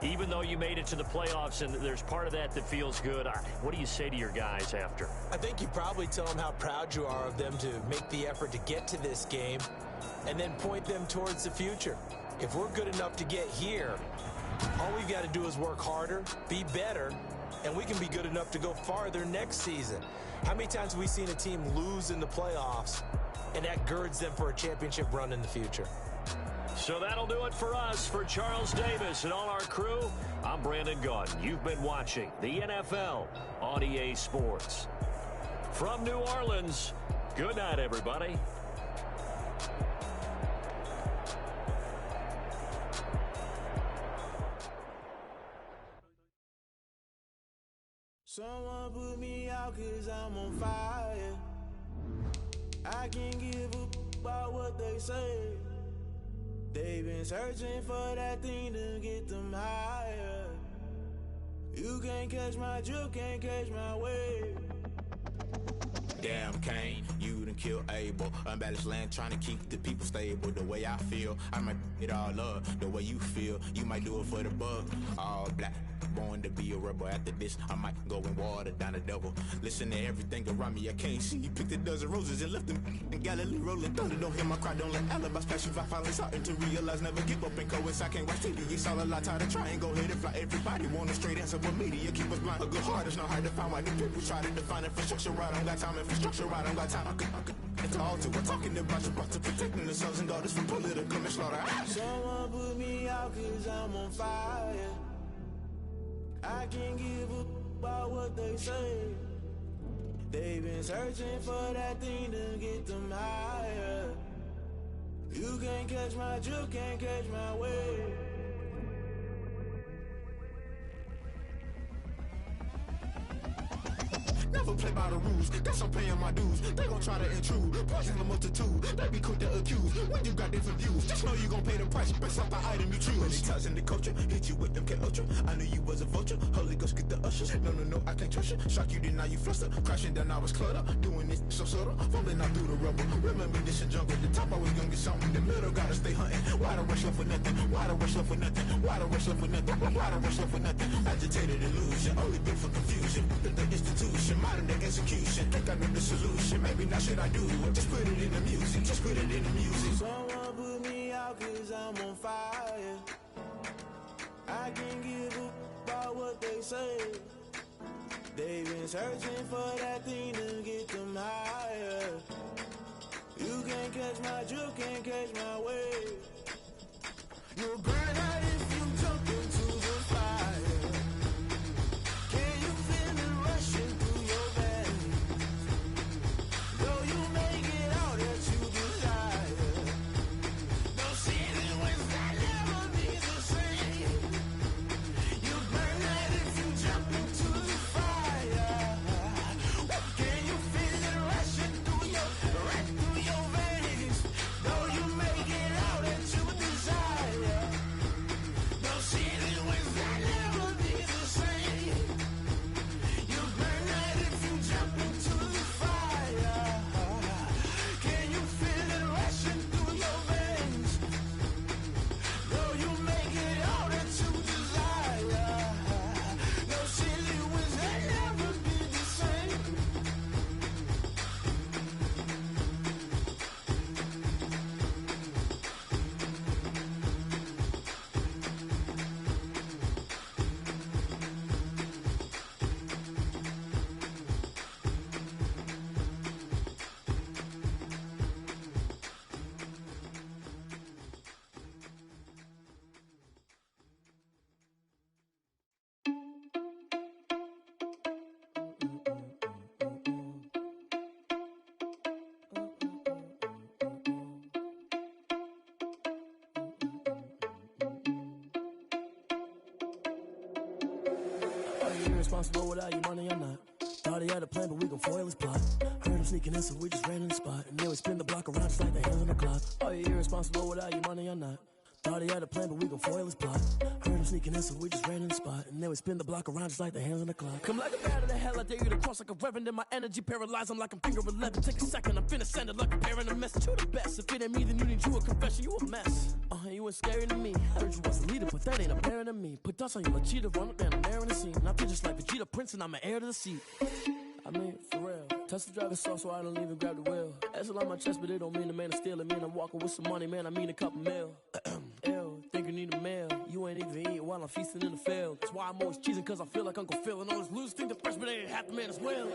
even though you made it to the playoffs and there's part of that that feels good, what do you say to your guys after? I think you probably tell them how proud you are of them to make the effort to get to this game and then point them towards the future. If we're good enough to get here, all we've got to do is work harder, be better, and we can be good enough to go farther next season. How many times have we seen a team lose in the playoffs, and that girds them for a championship run in the future? So that'll do it for us. For Charles Davis and all our crew, I'm Brandon Gaudin. You've been watching the NFL on EA Sports. From New Orleans, good night, everybody. Someone put me out 'cause I'm on fire. I can't give up about what they say. They've been searching for that thing to get them higher. You can't catch my drift, can't catch my wave. Damn Kane, you done killed Abel. Unbalanced land trying to keep the people stable. The way I feel, I might it all up. The way you feel, you might do it for the bug. All black, born to be a rebel. After this, I might go and water down the devil. Listen to everything around me, I can't see. Picked a dozen roses and left them in Galilee rolling thunder. Don't hear my cry, don't let alibis pass you. I finally starting to realize, never give up and coincide. I can't watch TV, it's all a lot. Tired of trying, go ahead and fly. Everybody want a straight answer, but media keep us blind. A good heart is not hard to find. Why do people try to define infrastructure right? I don't got time, infrastructure right, I don't got time. I could it's all to we're talking about your to protecting the sons and daughters from political manslaughter. Someone put me out 'cause I'm on fire. I can't give up about what they say. They've been searching for that thing to get them higher. You can't catch my drift, can't catch my wave. Never play by the rules, guess I'm paying my dues. They gon' try to intrude, poison the multitude. They be quick to accuse, when you got different views. Just know you gon' pay the price, based off the item you choose. Many ties in the culture, hit you with MK Ultra. I knew you was a vulture, Holy Ghost get the ushers. No, I can't trust you. Shock you, then now you fluster. Crashing down, I was cluttered. Doing this so subtle, fumbling out through the rubble. Remember this a jungle, the top always gonna get something. In the middle, gotta stay hunting. Why the rush left for nothing? Why the rush left for nothing? Why the rush left for nothing? Why the rush left for nothing? Agitated illusion, only been for confusion. The institution, modern day execution. Think I know the solution. Maybe now should I do it? Just put it in the music. Just put it in the music. Someone put me out 'cause I'm on fire. I can't give up about what they say. They've been searching for that thing to get them higher. You can't catch my drift, can't catch my wave. You'll burn out if you jump into the fire. Can you feel it rushing through your veins? Though you make it out that you desire. No season wins that never be the same. You burn out if you jump into the fire. Can you feel it rushing through your veins? Though you make it out that you desire. you irresponsible without your money or not? Thought he had a plan, but we gon' foil his plot. Heard him sneaking in, so we just ran in the spot. And then we spin the block around just like the hands on the clock. Are you irresponsible without your money or not? Thought he had a plan, but we gon' foil his plot. Heard him sneaking in, so we just ran in the spot. And then we spin the block around just like the hands on the clock. Come like a bat of the hell, I dare you to cross like a reverend. In my energy paralyzed, I'm like I'm finger 11. Take a second, I'm finna send it like a parent a message. You the best, if it ain't me, then you need you a confession. You a mess, you ain't scary to me. Heard you was a leader, but that ain't apparent to me. Put dust on you like cheetah, run up down the air in the scene. I feel just like Vegeta Prince, and I'm an heir to the seat. I mean, for real. Touch the driver's soft, so I don't even grab the wheel. That's on my chest, but it don't mean the man is stealing. Man, I'm walking with some money, man, I mean a couple mil. Ew, think you need a meal. You ain't even eating while I'm feasting in the field. That's why I'm always cheesing, cause I feel like Uncle Phil. And all those losers think the freshman ain't half the man as well.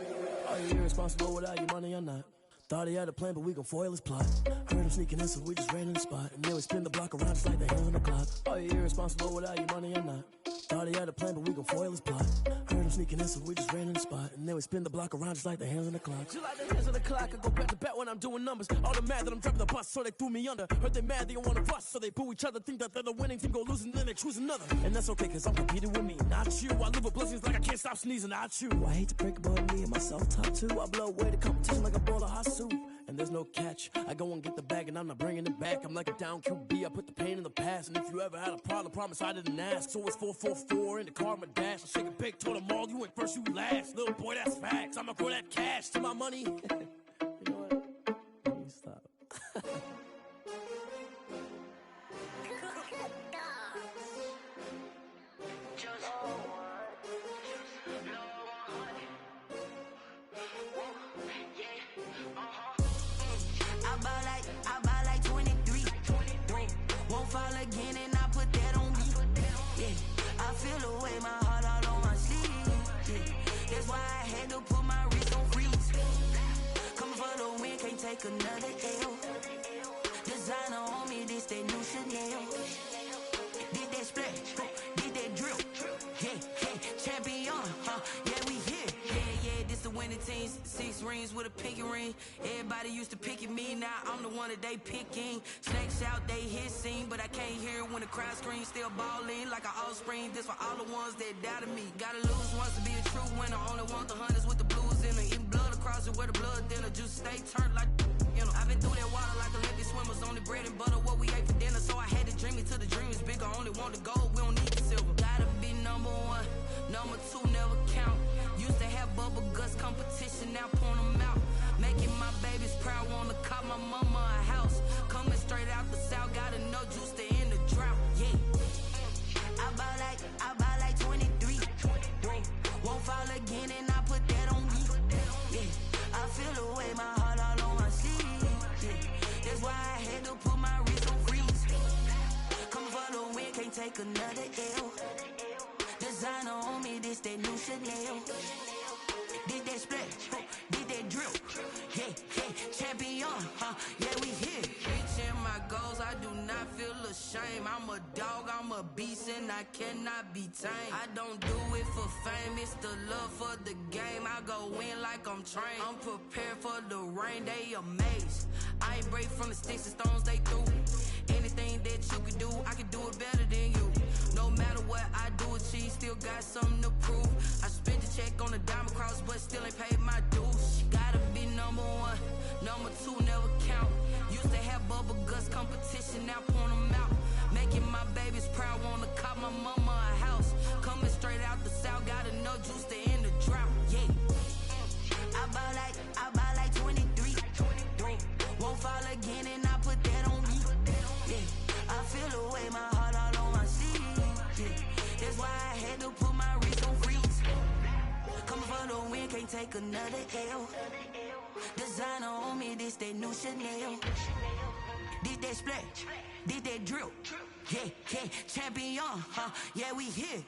Are you irresponsible without your money or not? Thought he had a plan, but we gon' foil his plot. Heard him sneaking in, so we just ran in the spot. And then we spin the block around just like the hands on the clock. Are you irresponsible without your money or not? Thought he had a plan, but we gon' foil his plot. Heard him sneaking in, so we just ran in the spot. And then we spin the block around just like the hands on the clock. Just like the hands on the clock, I go back to back when I'm doing numbers. All the mad that I'm driving the bus, so they threw me under. Heard they mad, they don't wanna bust, so they boo each other. Think that they're the winning team, go losing, then they choose another. And that's okay, cause I'm competing with me, not you. I live with blessings like I can't stop sneezing, not you. I hate to break about me and myself top two. I blow away the competition like a bowl of hot soup. And there's no catch. I go and get the bag and I'm not bringing it back. I'm like a down QB, I put the pain in the past. And if you ever had a problem, promise I didn't ask. So it's 444 in the car, my dash. I shake a big, told them all, you ain't first, you last. Little boy, that's facts. I'ma grow that cash to my money. You know what? Let me stop. I buy like 23. Won't fall again and I put that on me. Yeah, I feel the way my heart all on my sleeve. Yeah, that's why I had to put my wrist on freeze. Coming for the win, can't take another L. Designer on me, this that new Chanel. Did that splash, did that drill. Yeah, champion, yeah, we here. Yeah, this the winning team. 6 rings with a pinky ring. Everybody used to pick at me, now I'm the one that they picking. Snakes out, they hissing, but I can't hear it when the crowd screams. Still balling like an offspring. This for all the ones that doubted me. Gotta lose once to be a true winner. Only want the hunters with the blues in it. Eating blood across it where the blood thinner. Just stay turned like, you know. I've been through that water like Olympic swimmers. Only bread and butter, what we ate for dinner. So I had to dream it till the dream is bigger. Only want the gold, we don't need the silver. Gotta be number 1, number 2 never count. Used to have bubble guts competition, now point them out. Making my babies proud, wanna cop my mama a house. Coming straight out the south, gotta know juice to end the drought. Yeah, I buy like 23. Won't fall again and I put that on me. Yeah, I feel the way my heart all on my sleeve. Yeah, that's why I had to put my wrist on freeze. Coming for the win, can't take another L. Designer on me, this that new Chanel. Did that splash, did that drill. Yeah, champion, yeah, we here. Reaching my goals, I do not feel ashamed. I'm a dog, I'm a beast, and I cannot be tamed. I don't do it for fame, it's the love for the game. I go in like I'm trained. I'm prepared for the rain, they amazed. I ain't break from the sticks and stones they threw. Anything that you can do, I can do it better than you. No matter what I do, achieve, still got something to prove. I spent the check on the diamond cross, but still ain't paid my dues. Gotta be number 1, number 2 never count. Used to have bubble guts competition, now point them out. Making my babies proud, wanna cop my mama a house. Coming straight out the south, gotta know juice to end the drought. Yeah, I buy like 23. Won't fall again and I put that on me. Yeah, I feel the way my heart all on my sleeve. Yeah, that's why I had to put my wrist on freeze. Coming for the win, can't take another L. Designer on me, this that new Chanel. Did that splash, did that drill. Yeah, champion, yeah, we here.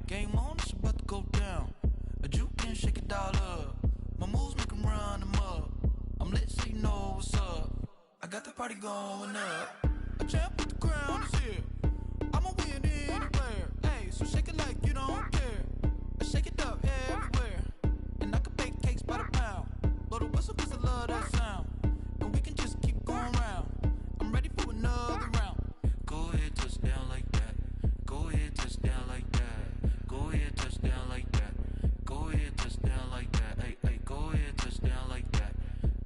Game on, it's about to go down. A juke and shake it all up. My moves make them run them up. I'm lit so you know what's up. I got the party going up. A champ with the crown is here. I'ma win anywhere. Hey, so shake it like you don't care. I shake it up everywhere. And I can bake cakes by the pound. Blow the whistle cause I love that sound. And we can just keep going round. I'm ready for another round. Go ahead, touch down like that. Go ahead, touch down like that. Go ahead, touch down like that. Go ahead, touch down like that. Hey, hey, go ahead, touch down like that.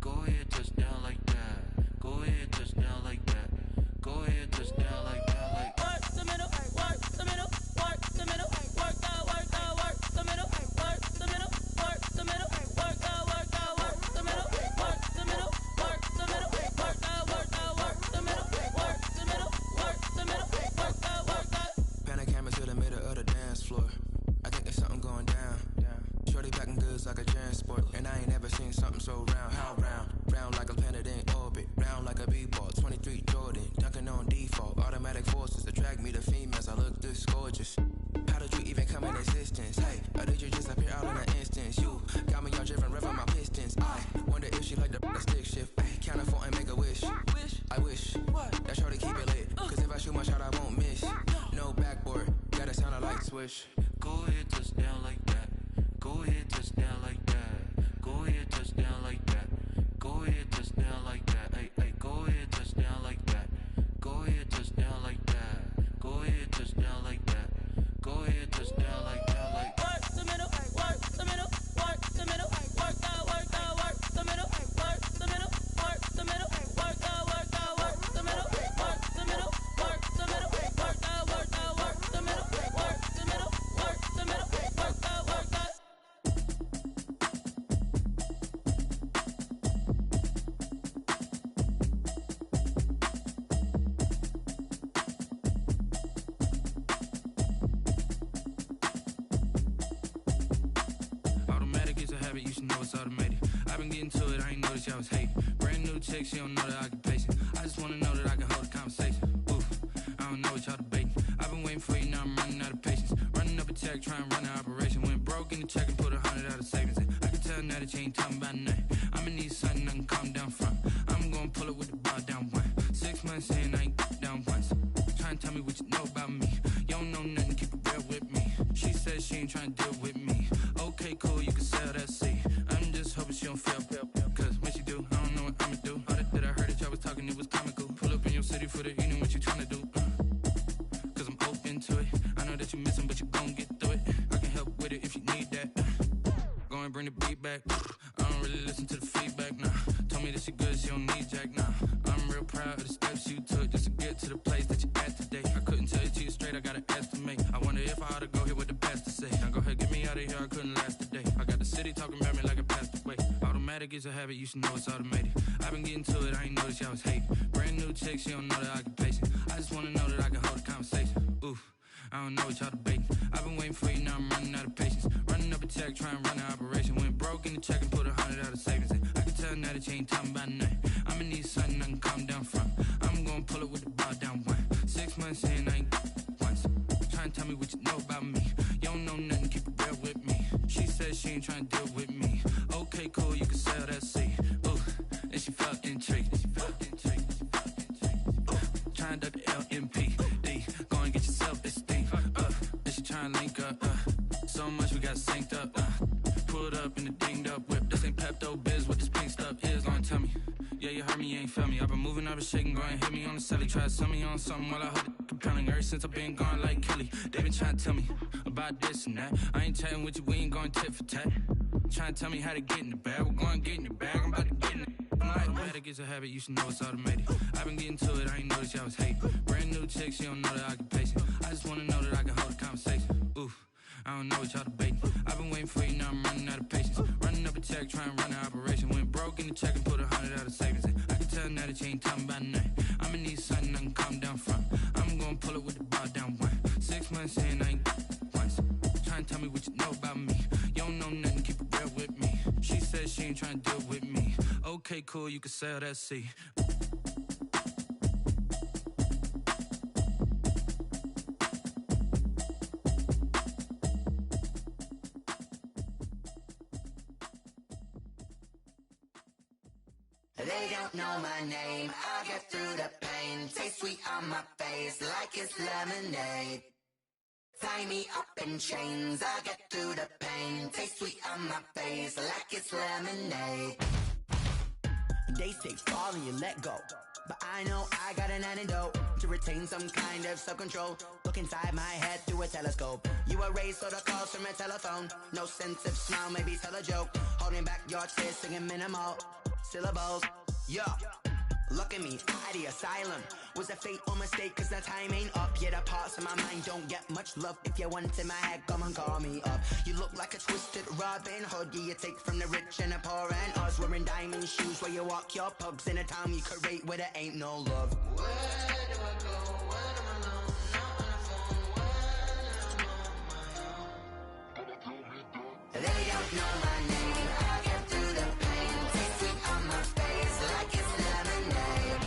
Go ahead, touch down like that. Go ahead, touch down like that. Go ahead, touch down like that. Like work the middle, work the middle, work the middle, work out, work out, work the middle, work the middle, work the middle, work out, work out, work the middle, work the middle, work the middle, work out, work out, work the middle, work the middle, work the middle, work out, work out. Pan camera to the middle of the dance floor. I think there's something going down. Shorty packing goods like a transport, and I ain't never seen something so round. How round? Round like a planet in orbit, round like a b-ball. 23 Jordan, dunking on default. Automatic forces attract me to females. I look this gorgeous. How did you even come in existence? Hey, or did you just appear out in an instance? You got me all driven, revving my pistons. I wonder if she like the stick shift. Ay, count a four and make a wish. I wish that shorty keep it lit. Cause if I shoot my shot, I won't miss. No backboard, gotta sound a light switch. Go ahead, touch down like that. Go ahead, touch down like that. Go ahead, touch down like that. Go ahead, touch down like that. Hey, hey, go ahead, touch down like that. Go ahead, touch down like that. Go ahead, touch down like that. Go ahead, touch down like that. Like work the middle, work the middle, work the middle, work out, work out, work the middle, work the middle, work the middle, work out, work out, work the middle, work the middle, work the middle, work out, work out, work the middle, work the middle, work the middle, work out, work out. You should know it's automated. I've been getting to it, I ain't noticed y'all was hating. Brand new chick, she don't know the occupation. I just wanna know that I can hold a conversation. Oof, I don't know what y'all debating. I've been waiting for you, now I'm running out of patience. Running up a check, trying to run an operation. Went broke in the check and put 100 out of savings in. I can tell now that you ain't talking about nothing. I'ma need something I can calm down from. I'm gonna pull it with the bar down one. 6 months in, I ain't down once. Trying to tell me what you know about me. You don't know nothing, keep it real with me. She says she ain't trying to deal with me. Okay, cool, you can sell that seat. I'm just hoping she don't fail. Cause when she do, I don't know what I'ma do. All that I heard that y'all was talking, it was comical. Pull up in your city for the evening, what you tryna do? Cause I'm open to it. I know that you missing, but you gon' get through it. I can help with it if you need that. Go and bring the beat back. I don't really listen to the feedback, nah. Told me that she good, she don't need jack, nah. I'm real proud of the steps you took just to get to the place that you at today. I couldn't tell you to you straight, I gotta estimate. I wonder if I ought to go here with the best to say. Now go ahead, get me out of here, I couldn't last a day. I got the city talking about me like I passed away. Automatic is a habit, you should know it's automated. I've been getting to it, I ain't noticed y'all was hating. Brand new chick, she don't know the occupation. I just wanna know that I can hold a conversation. Oof, I don't know what y'all debating. I've been waiting for you, now I'm running out of patience. Running up a check, trying to run an operation. Went broke in the check and put 100 out of savings in. I can tell now that you ain't talking about nothing. I'ma need something I can calm down from. I'm gonna pull it with the bar down one. 6 months in, I ain't once. Trying to tell me what you know about me. You don't know nothing, keep it real with me. She says she ain't trying to deal with me. Okay, cool, you can sell that seat. Ooh, and she felt intrigued. Trying to duck the LMPD. Go and get your self-esteem. And she trying to link up. So much we got synced up. Pulled up in the dinged up whip. This ain't Pepto-Biz, what this pink stuff is. Gonna tell me. Yeah, you heard me, you ain't felt me. I've been moving, I've been shaking, go and hit me on the celly. Try to sell me on something while I hold it compelling. Ever since I've been gone like Kelly, they been trying to tell me about this and that. I ain't chatting with you, we ain't going tit for tat. Trying to tell me how to get in the bag, we're going to get in your bag, I'm about to get in it. Automatic is a habit, you should know it's automated. I've been getting to it, I ain't noticed y'all was hating. Brand new chick, she don't know the occupation. I just wanna know that I can hold a conversation. Oof, I don't know what y'all debating. I've been waiting for you, now I'm running out of patience. Running up a check, trying to run an operation. Went broke in the check and put 100 out of savings in. I can tell now that you ain't talking about nothing. I'ma need something I can calm down from. I'm gonna pull it with the bar down one. 6 months in, I ain't once. Trying to tell me what you know about me. You don't know nothing, keep it real with me. She says she ain't trying to deal with me. Okay, cool, you can sell that seat. They don't know my name. I get through the pain. Taste sweet on my face like it's lemonade. Tie me up in chains. I get through the pain. Taste sweet on my face like it's lemonade. They say fall and you let go, but I know I got an antidote to retain some kind of self-control. Look inside my head through a telescope. You erase all the calls from a telephone. No sense of smile, maybe tell a joke. Holding back your tears, singing minimal syllables. Yeah, look at me, out the asylum. Was a fate or mistake, cause the time ain't up. Yeah, the parts of my mind don't get much love. If you want in my head, come and call me up. You look like a twisted Robin Hood. Yeah, you take from the rich and the poor and us. Wearing diamond shoes where you walk your pugs. In a town you create where there ain't no love. Where do I go? When I'm alone? Not on the phone. When I'm on my own. They don't know my name. I get through the pain. Taste sweet on my face like it's lemonade.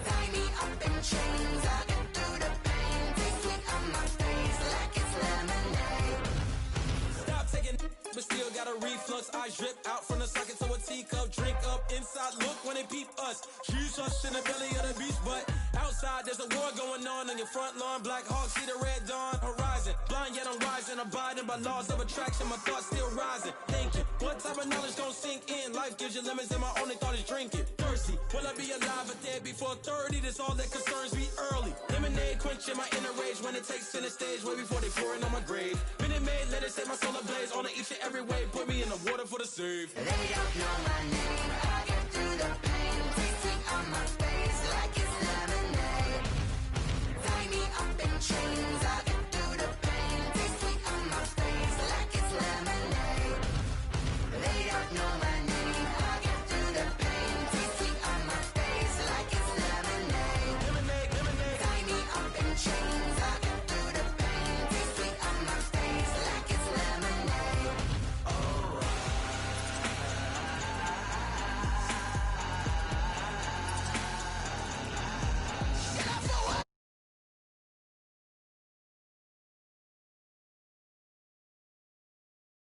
Tie me up in chains. I get through the pain. Taste sweet on my face like it's lemonade. Stop taking but still got a reflux. Eyes drip out from the socket to a teacup. Drink up inside, look when they peep us. She's us in the belly of the beast, but outside there's a war going on your front lawn. Black Hawk, see the red dawn horizon. Blind yet I'm rising, abiding by laws of attraction. My thoughts still rising, thinking what type of knowledge gon' sink in? Life gives you lemons and my only thought is drinking. Thirsty, will I be alive or dead before 30? That's all that concerns me early. Lemonade quenching my inner rage when it takes center stage way before they pouring on my grave. Minute Maid, let it set my soul ablaze on each and every way. Put me in the water for the save. They don't know my name. I get through the pain. Taste sweet on my face.